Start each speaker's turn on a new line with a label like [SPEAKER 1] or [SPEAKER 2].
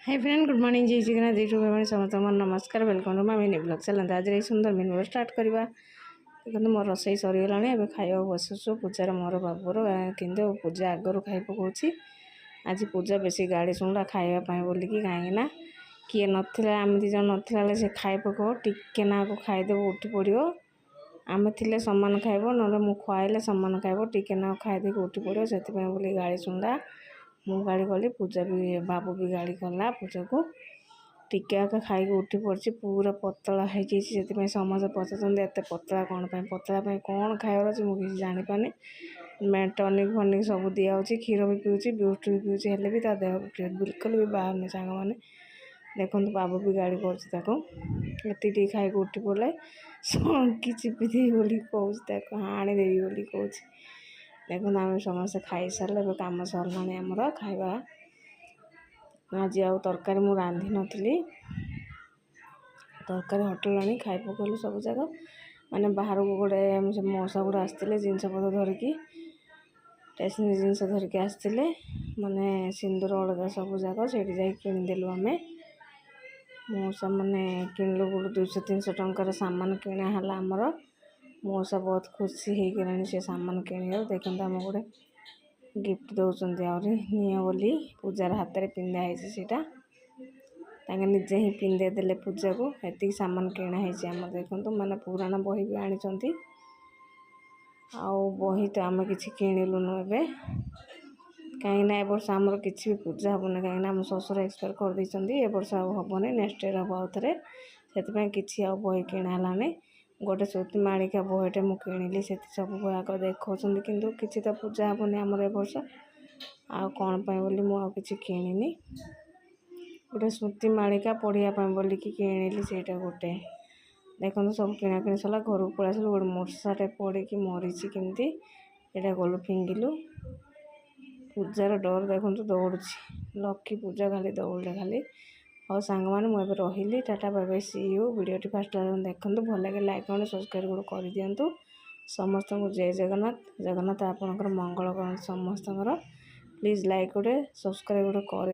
[SPEAKER 1] Hi friend, good morning. जय Jagannath YouTube में समस्त मोर नमस्कार। Welcome to my mini blog. चलते आज ये सुंदर मिनी ब्लॉग स्टार्ट करवा। देखो मोर रोसई सरीगला ए खाइबा बसुछु। पूजार मोर बाबूर किंतु पूजा आगर खाई पकाउछि। आज पूजा बेसी गाड़ी सुनला खाइबा बोलिकी कहीं किए नाला आम दीज नाला से खाई पकाओ टिके ना को खाईदेव उठी पड़ो। आम थे सामान खाइब ना मु खुआले सामान खाइब टिके ना खाईदे उठी पड़ो से बोली गाड़ी सुनला मु गाड़ी गली। पूजा भी बाबू भी गाड़ी गला पूजा को टिके आके खाई उठी पड़ी पूरा पतला हो समस्त पचार एत पतला कौन पतला कौन खाइबार अच्छे मुझे जापारे। टनिक फनिक सब दिया क्षीर भी पीऊँगी ब्यूस्ट भी पीऊँगी हेल्ले भी ता देह बिल्कुल भी बाहर सांग मैंने देखो बाबू भी गाड़ी कर खाई उठी पड़े संकी चिपीदे बोली कहूँ हाणीदेवी बोली कहूँ। देखो आम समस्त खाई सारे कम सरला आमर खाइबा। आज आउ तरकारी मु रांधि नी तरकारी होटेल आनी खाई पकड़लु सब जगह माने बाहर को गोटे मौसा गुड़ा आसते जिनस पत्र धरिकी स्टेसनारी जिनस धरिकी आसते माने सिंदूर अलगा सब जगह से किदेलु आम मौसा मैंने किणलु गोटे 200-300 टंकार सामान किणाला आमर। मौसा बहुत खुशी होकर से सामान किण देखते आम गोटे गिफ्ट दौरान आहरी नियो बोली पूजार हाथ में पिंधाई सीटा निजे ही पिंधे देले पूजा को एति सामान किणाई आम देखते मैंने पुराना बही भी आनी आउ बही तो आम कि किणुनु ए कहीं वर्ष आमर किसी भी पूजा हेनी कहीं आम ससुर एक्सपायर कर देते वर्ष हेनी नेक्स्ट ईयर हम आउ थे से किसी आ बही किणालानी। गोटे सूती मालिका बहीटे मुझे किणिली से सब बही आग देखा कि किसी तो पूजा हेनी आमर ए वर्ष आ कौन बोली मुझे किणिनी गोटे सूती मालिका पढ़ापी बोलिकी किणिली सेटा गोटे देखो सब किणाकिणी सरला घर को पलि गोटे मशाटे पड़ी मरी केमती यहाँ गलु फिंगिलु पूजार डर देखो दौड़ लक्ष्मी पूजा खाली दौड़े खाली। और सांग मैंने मुझे रही tata bye bye see you. Video fast देखो भल लगे लाइक कमेंट सब्सक्राइब कर दिंतु। समस्त को जय जगन्नाथ। जगन्नाथ आपणकर मंगल कर समस्त प्लीज लाइक गोटे सब्सक्राइब गोटे कर।